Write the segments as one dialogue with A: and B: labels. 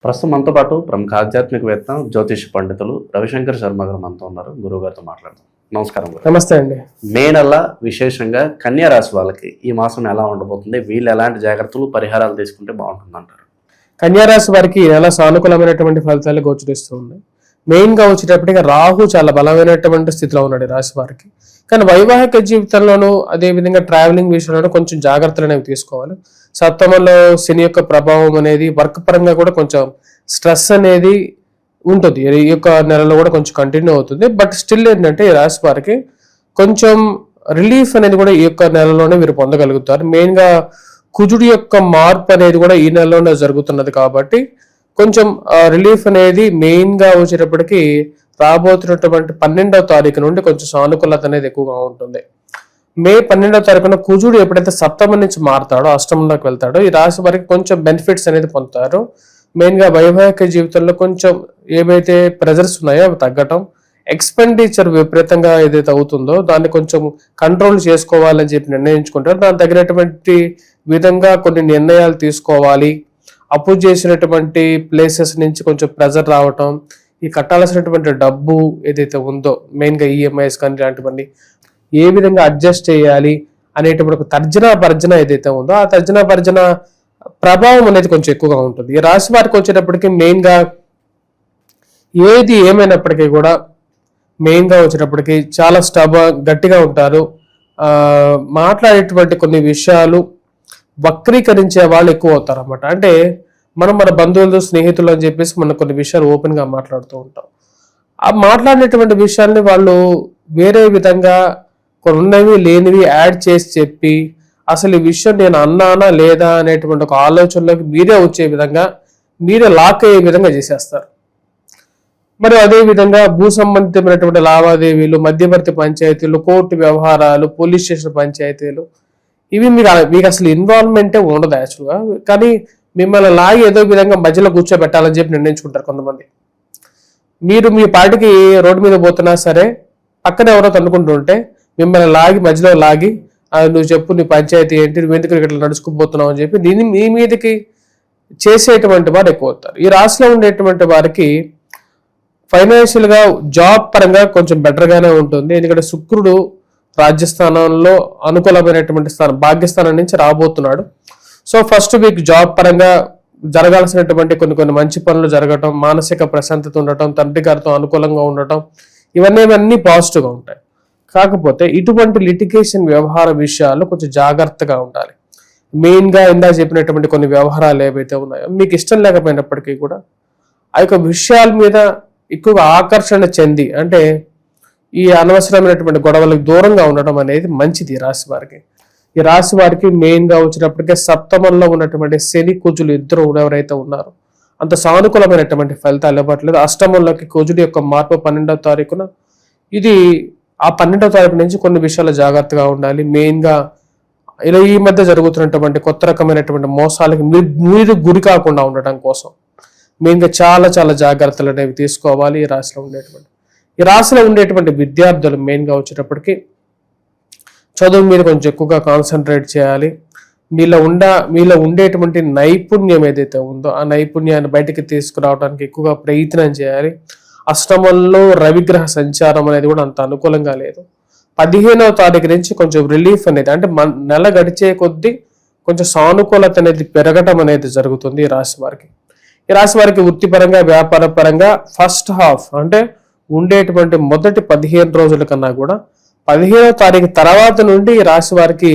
A: ప్రస్తుతం మనతో పాటు ప్రముఖ ఆధ్యాత్మికవేత్త జ్యోతిష పండితులు రవిశంకర్ శర్మ గారు మనతో ఉన్నారు. గురువు గారితో మాట్లాడదాం. నమస్కారం గారు.
B: నమస్తే అండి.
A: మే నెల విశేషంగా కన్యా రాశి వాళ్ళకి ఈ మాసం ఎలా ఉండబోతుంది, వీళ్ళు ఎలాంటి జాగ్రత్తలు పరిహారాలు తీసుకుంటే బాగుంటుంది అంటారు?
B: కన్యా రాశి వారికి ఈ నెల సానుకూలమైనటువంటి ఫలితాలు గోచరిస్తూ ఉన్నాయి. మెయిన్గా వచ్చేటప్పటికి రాహు చాలా బలమైనటువంటి స్థితిలో ఉన్నాడు ఈ రాశి వారికి. కానీ వైవాహిక జీవితంలోనూ అదేవిధంగా ట్రావెలింగ్ విషయంలో కొంచెం జాగ్రత్తలు అనేవి తీసుకోవాలి. సప్తమంలో శని యొక్క ప్రభావం అనేది వర్క్ పరంగా కూడా కొంచెం స్ట్రెస్ అనేది ఉంటుంది. ఈ యొక్క నెలలో కూడా కొంచెం కంటిన్యూ అవుతుంది. బట్ స్టిల్ ఏంటంటే ఈ రాశి వారికి కొంచెం రిలీఫ్ అనేది కూడా ఈ యొక్క నెలలోనే మీరు పొందగలుగుతారు. మెయిన్గా కుజుడి యొక్క మార్పు అనేది కూడా ఈ నెలలోనే జరుగుతున్నది కాబట్టి కొంచెం రిలీఫ్ అనేది మెయిన్గా వచ్చేటప్పటికి రాబోతున్నటువంటి 12వ తారీఖు నుండి కొంచెం సానుకూలత అనేది ఎక్కువగా ఉంటుంది. మే 12వ తారీఖున కుజుడు ఎప్పుడైతే సప్తమం నుంచి మారుతాడో అష్టమంలోకి వెళ్తాడో ఈ రాశి వారికి కొంచెం బెనిఫిట్స్ అనేది పొందుతారు. మెయిన్గా వైవాహిక జీవితంలో కొంచెం ఏవైతే ప్రెజర్స్ ఉన్నాయో అవి తగ్గటం, ఎక్స్పెండిచర్ విపరీతంగా ఏదైతే అవుతుందో దాన్ని కొంచెం కంట్రోల్ చేసుకోవాలని చెప్పి నిర్ణయించుకుంటారు. దానికి తగినటువంటి విధంగా కొన్ని నిర్ణయాలు తీసుకోవాలి. అప్పు చేసినటువంటి ప్లేసెస్ నుంచి కొంచెం ప్రెజర్ రావటం, ఈ కట్టాల్సినటువంటి డబ్బు ఏదైతే ఉందో మెయిన్గా ఈఎంఐస్ కానీ ఇలాంటివన్నీ ఏ విధంగా అడ్జస్ట్ చేయాలి అనేటువంటి ఒక తర్జన భర్జన ఏదైతే ఉందో ఆ తర్జన భర్జన ప్రభావం అనేది కొంచెం ఎక్కువగా ఉంటుంది. ఈ రాశి వారికి వచ్చేటప్పటికి మెయిన్గా ఏది ఏమైనప్పటికీ కూడా మెయిన్గా వచ్చేటప్పటికి చాలా గట్టిగా ఉంటారు. మాట్లాడేటువంటి కొన్ని విషయాలు వక్రీకరించే వాళ్ళు ఎక్కువ అవుతారు అన్నమాట. అంటే మనం మన బంధువులు స్నేహితులు అని చెప్పేసి మనం కొన్ని విషయాలు ఓపెన్గా మాట్లాడుతూ ఉంటాం. ఆ మాట్లాడినటువంటి విషయాల్ని వాళ్ళు వేరే విధంగా కొన్ని ఉన్నవి లేనివి యాడ్ చేసి చెప్పి అసలు ఈ విషయం నేను అన్నానా లేదా అనేటువంటి ఒక ఆలోచనలోకి మీరే వచ్చే విధంగా మీరే లాక్ అయ్యే విధంగా చేసేస్తారు. మరి అదేవిధంగా భూ సంబంధితమైనటువంటి లావాదేవీలు, మధ్యవర్తి పంచాయతీలు, కోర్టు వ్యవహారాలు, పోలీస్ స్టేషన్ పంచాయతీలు ఇవి మీకు అసలు ఇన్వాల్వ్మెంటే ఉండదు యాక్చువల్గా. కానీ మిమ్మల్ని లాగి ఏదో విధంగా మధ్యలో కూర్చోబెట్టాలని చెప్పి నిర్ణయించుకుంటారు కొంతమంది. మీరు మీ పాటికి రోడ్డు మీద పోతున్నా సరే పక్కన ఎవరో తన్నుకుంటూ ఉంటే మిమ్మల్ని లాగి మధ్యలో లాగి నువ్వు చెప్పు నీ పంచాయతీ ఏంటి, నువ్వు ఎందుకు ఇట్లా నడుచుకుపోతున్నావు అని చెప్పి దీన్ని మీ మీదకి చేసేటువంటి వారు ఎక్కువ అవుతారు. ఈ రాశిలో ఉండేటువంటి వారికి ఫైనాన్షియల్గా జాబ్ పరంగా కొంచెం బెటర్గానే ఉంటుంది. ఎందుకంటే శుక్రుడు రాజ్యస్థానంలో అనుకూలమైనటువంటి స్థానం భాగ్యస్థానం నుంచి రాబోతున్నాడు. సో ఫస్ట్ వీక్ జాబ్ పరంగా జరగాల్సినటువంటి కొన్ని మంచి పనులు జరగటం, మానసిక ప్రశాంతత ఉండటం, తండ్రి గారితో అనుకూలంగా ఉండటం ఇవన్నీ పాజిటివ్గా ఉంటాయి. కాకపోతే ఇటువంటి లిటిగేషన్ వ్యవహార విషయాల్లో కొంచెం జాగ్రత్తగా ఉండాలి. మెయిన్గా ఇందా చెప్పినటువంటి కొన్ని వ్యవహారాలు ఏవైతే ఉన్నాయో మీకు ఇష్టం లేకపోయినప్పటికీ కూడా ఆ యొక్క విషయాల మీద ఎక్కువగా ఆకర్షణ చెంది అంటే ఈ అనవసరమైనటువంటి గొడవలకు దూరంగా ఉండడం అనేది మంచిది. రాశి వారికి ఈ రాశి వారికి మెయిన్గా వచ్చినప్పటికే సప్తమంలో ఉన్నటువంటి శని కుజులు ఇద్దరు ఎవరైతే ఉన్నారో అంత సానుకూలమైనటువంటి ఫలితాలు ఇవ్వట్లేదు. అష్టమంలోకి కుజుడు యొక్క మార్పు 12వ తారీఖున ఇది ఆ 12వ తారీఖు నుంచి కొన్ని విషయాలు జాగ్రత్తగా ఉండాలి. మెయిన్గా ఇలా ఈ మధ్య జరుగుతున్నటువంటి కొత్త రకమైనటువంటి మోసాలకి మీరు గురి కాకుండా ఉండటం కోసం మెయిన్గా చాలా జాగ్రత్తలు అనేవి తీసుకోవాలి. ఈ రాశిలో ఉండేటువంటి విద్యార్థులు మెయిన్గా వచ్చేటప్పటికి చదువు మీద కొంచెం ఎక్కువగా కాన్సన్ట్రేట్ చేయాలి. మీలో ఉండేటువంటి నైపుణ్యం ఏదైతే ఉందో ఆ నైపుణ్యాన్ని బయటికి తీసుకురావడానికి ఎక్కువగా ప్రయత్నం చేయాలి. అష్టమంలో రవిగ్రహ సంచారం అనేది కూడా అంత అనుకూలంగా లేదు. 15వ తారీఖు నుంచి కొంచెం రిలీఫ్ అనేది అంటే నెల గడిచే కొద్దీ కొంచెం సానుకూలత అనేది పెరగటం అనేది జరుగుతుంది ఈ రాశి వారికి. ఈ రాశి వారికి వృత్తిపరంగా వ్యాపార పరంగా ఫస్ట్ హాఫ్ అంటే ఉండేటువంటి మొదటి 15 రోజుల కన్నా కూడా 15వ తారీఖు తర్వాత నుండి ఈ రాశి వారికి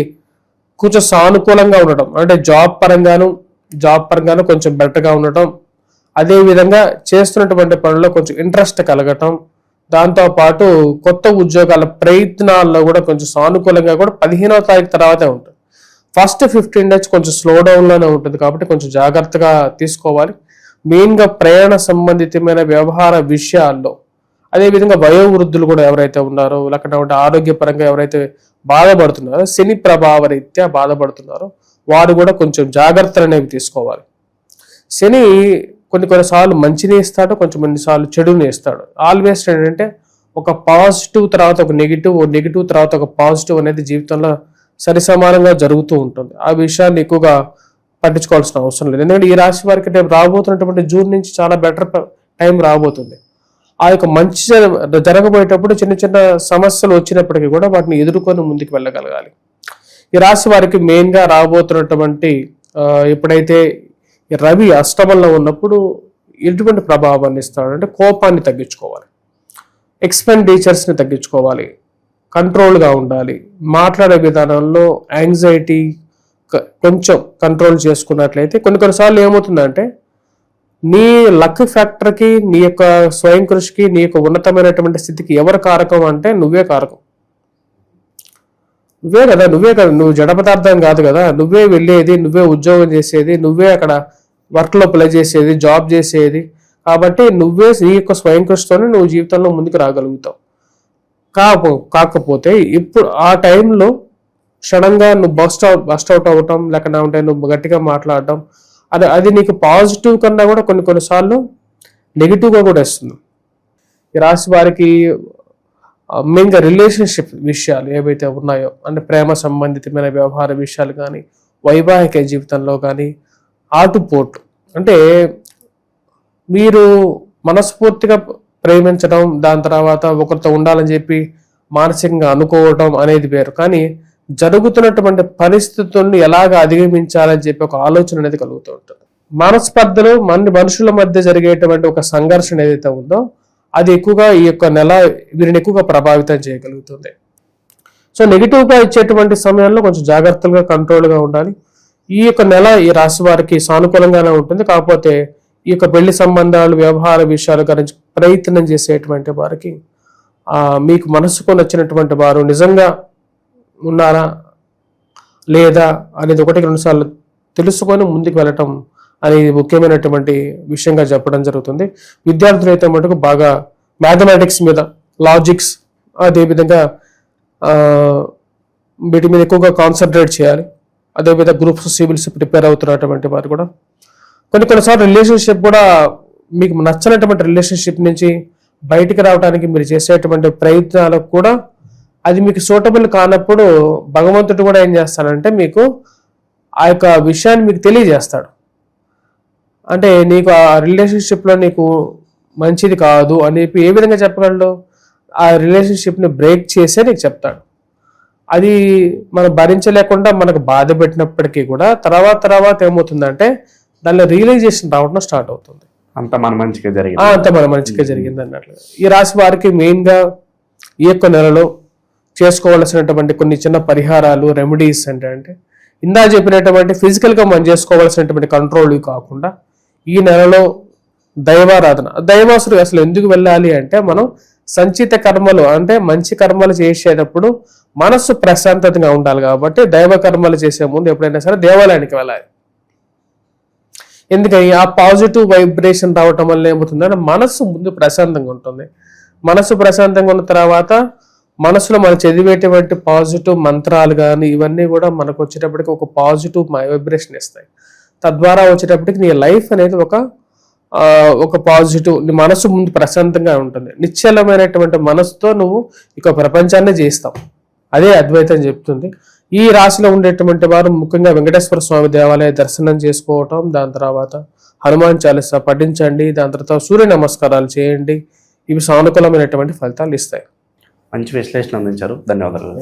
B: కొంచెం సానుకూలంగా ఉండటం అంటే జాబ్ పరంగాను కొంచెం బెటర్గా ఉండటం, అదేవిధంగా చేస్తున్నటువంటి పనుల్లో కొంచెం ఇంట్రెస్ట్ కలగటం, దాంతోపాటు కొత్త ఉద్యోగాల ప్రయత్నాల్లో కూడా కొంచెం సానుకూలంగా కూడా 15వ తారీఖు తర్వాతే ఉంటుంది. ఫస్ట్ 15 డేస్ కొంచెం స్లో డౌన్లోనే ఉంటుంది కాబట్టి కొంచెం జాగ్రత్తగా తీసుకోవాలి. మెయిన్గా ప్రయాణ సంబంధితమైన వ్యవహార విషయాల్లో అదేవిధంగా వయోవృద్ధులు కూడా ఎవరైతే ఉన్నారో లేకపోతే ఆరోగ్యపరంగా ఎవరైతే బాధపడుతున్నారో శని ప్రభావ రీత్యా బాధపడుతున్నారో వారు కూడా కొంచెం జాగ్రత్తలు అనేవి తీసుకోవాలి. శని కొన్నిసార్లు మంచిని ఇస్తాడు, కొన్నిసార్లు చెడుని ఇస్తాడు. ఆల్వేస్ ఏంటంటే ఒక పాజిటివ్ తర్వాత ఒక నెగిటివ్ తర్వాత ఒక పాజిటివ్ అనేది జీవితంలో సరిసమానంగా జరుగుతూ ఉంటుంది. ఆ విషయాన్ని ఎక్కువగా పట్టించుకోవాల్సిన అవసరం లేదు. ఎందుకంటే ఈ రాశి వారికి రేపు రాబోతున్నటువంటి జూన్ నుంచి చాలా బెటర్ టైం రాబోతుంది. ఆ యొక్క మంచి జరగబోయేటప్పుడు చిన్న చిన్న సమస్యలు వచ్చినప్పటికీ కూడా వాటిని ఎదుర్కొని ముందుకు వెళ్ళగలగాలి. ఈ రాశి వారికి మెయిన్గా రాబోతున్నటువంటి ఎప్పుడైతే రవి అష్టమంలో ఉన్నప్పుడు ఎటువంటి ప్రభావాన్ని ఇస్తాడు అంటే కోపాన్ని తగ్గించుకోవాలి, ఎక్స్పెండిచర్స్ని తగ్గించుకోవాలి, కంట్రోల్గా ఉండాలి, మాట్లాడే విధానంలో యాంగ్జైటీ కొంచెం కంట్రోల్ చేసుకున్నట్లయితే కొన్నిసార్లు ఏమవుతుందంటే నీ లక్ ఫ్యాక్టర్కి, నీ యొక్క స్వయం కృషికి, నీ యొక్క ఉన్నతమైనటువంటి స్థితికి ఎవరు కారకం అంటే నువ్వే కారకం. నువ్వే కదా, నువ్వు జడ పదార్థం కాదు కదా, నువ్వే వెళ్ళేది, నువ్వే ఉద్యోగం చేసేది, నువ్వే అక్కడ వర్క్లో ప్లే చేసేది, జాబ్ చేసేది. కాబట్టి నువ్వే నీ యొక్క స్వయం కృషితోనే నువ్వు జీవితంలో ముందుకు రాగలుగుతావు. కాకపోతే ఇప్పుడు ఆ టైంలో సడన్గా నువ్వు బస్ట్ అవుట్ అవ్వటం, లేకుండా నువ్వు గట్టిగా మాట్లాడటం, అది నీకు పాజిటివ్ కన్నా కూడా కొన్నిసార్లు నెగిటివ్గా కూడా ఇస్తుంది. ఈ రాశి వారికి మెయిన్గా రిలేషన్షిప్ విషయాలు ఏవైతే ఉన్నాయో అంటే ప్రేమ సంబంధితమైన వ్యవహార విషయాలు కానీ, వైవాహిక జీవితంలో కానీ ఆటుపోట్లు అంటే మీరు మనస్ఫూర్తిగా ప్రేమించడం, దాని తర్వాత ఒకరితో ఉండాలని చెప్పి మానసికంగా అనుకోవడం అనేది వేరు. కానీ జరుగుతున్నటువంటి పరిస్థితులను ఎలాగ అధిగమించాలని చెప్పి ఒక ఆలోచన అనేది కలుగుతూ ఉంటుంది. మనస్పర్ధలు మనుషుల మధ్య జరిగేటువంటి ఒక సంఘర్షణ ఏదైతే ఉందో అది ఎక్కువగా ఈ యొక్క నెల వీరిని ఎక్కువగా ప్రభావితం చేయగలుగుతుంది. సో నెగిటివ్గా ఇచ్చేటువంటి సమయంలో కొంచెం జాగ్రత్తగా కంట్రోల్గా ఉండాలి. ఈ యొక్క నెల ఈ రాశి వారికి సానుకూలంగానే ఉంటుంది. కాకపోతే ఈ యొక్క పెళ్లి సంబంధాలు, వ్యవహార విషయాల గురించి ప్రయత్నం చేసేటువంటి వారికి మీకు మనసుకు నచ్చినటువంటి వారు నిజంగా ఉన్నారా లేదా అనేది 1-2 సార్లు తెలుసుకొని ముందుకు వెళ్ళటం అనేది ముఖ్యమైనటువంటి విషయంగా చెప్పడం జరుగుతుంది. విద్యార్థులు అయితే మటుకు బాగా మ్యాథమెటిక్స్ మీద, లాజిక్స్, అదేవిధంగా వీటి మీద ఎక్కువగా కాన్సన్ట్రేట్ చేయాలి. అదేవిధంగా గ్రూప్స్, సివిల్స్ ప్రిపేర్ అవుతున్నటువంటి వారు కూడా కొన్నిసార్లు రిలేషన్షిప్ కూడా మీకు నచ్చినటువంటి రిలేషన్షిప్ నుంచి బయటికి రావడానికి మీరు చేసేటువంటి ప్రయత్నాలకు కూడా అది మీకు సూటబుల్ కానప్పుడు భగవంతుడు కూడా ఏం చేస్తాడంటే మీకు ఆ యొక్క విషయాన్ని మీకు తెలియజేస్తాడు. అంటే నీకు ఆ రిలేషన్షిప్లో నీకు మంచిది కాదు అని చెప్పి ఏ విధంగా చెప్పగలడు? ఆ రిలేషన్షిప్ని బ్రేక్ చేసే నీకు చెప్తాడు. అది మనం భరించలేకుండా మనకు బాధ పెట్టినప్పటికీ కూడా తర్వాత ఏమవుతుందంటే దానిలో రియలైజేషన్ రావడం స్టార్ట్ అవుతుంది.
A: అంత మన మంచిగా
B: జరిగింది అన్నట్లు. ఈ రాశి వారికి మెయిన్గా ఈ యొక్క నెలలో చేసుకోవాల్సినటువంటి కొన్ని చిన్న పరిహారాలు, రెమెడీస్ అంటే ఇందా చెప్పినటువంటి ఫిజికల్గా మనం చేసుకోవాల్సినటువంటి కంట్రోల్ కాకుండా ఈ నెలలో దైవాసుడు అసలు ఎందుకు వెళ్ళాలి అంటే మనం సంచిత కర్మలు అంటే మంచి కర్మలు చేసేటప్పుడు మనస్సు ప్రశాంతతగా ఉండాలి. కాబట్టి దైవ కర్మలు చేసే ముందు ఎప్పుడైనా సరే దేవాలయానికి వెళ్ళాలి. ఎందుకని ఆ పాజిటివ్ వైబ్రేషన్ రావటం వల్ల ఏమవుతుందంటే మనస్సు ముందు ప్రశాంతంగా ఉంటుంది. మనస్సు ప్రశాంతంగా ఉన్న తర్వాత మనసులో మనం చదివేటువంటి పాజిటివ్ మంత్రాలు కానీ ఇవన్నీ కూడా మనకు వచ్చేటప్పటికి ఒక పాజిటివ్ వైబ్రేషన్ ఇస్తాయి. తద్వారా వచ్చేటప్పటికి నీ లైఫ్ అనేది ఒక పాజిటివ్, నీ మనసు ముందు ప్రశాంతంగా ఉంటుంది. నిశ్చలమైనటువంటి మనసుతో నువ్వు ఇక ప్రపంచాన్ని జయిస్తావు. అదే అద్వైతం చెప్తుంది. ఈ రాశిలో ఉండేటువంటి వారు ముఖ్యంగా వెంకటేశ్వర స్వామి దేవాలయ దర్శనం చేసుకోవటం, దాని తర్వాత హనుమాన్ చాలీసా పఠించండి, దాని తర్వాత సూర్య నమస్కారాలు చేయండి. ఇవి సానుకూలమైనటువంటి ఫలితాలు ఇస్తాయి.
A: మంచి విశ్లేషణ అందించారు. ధన్యవాదాలు.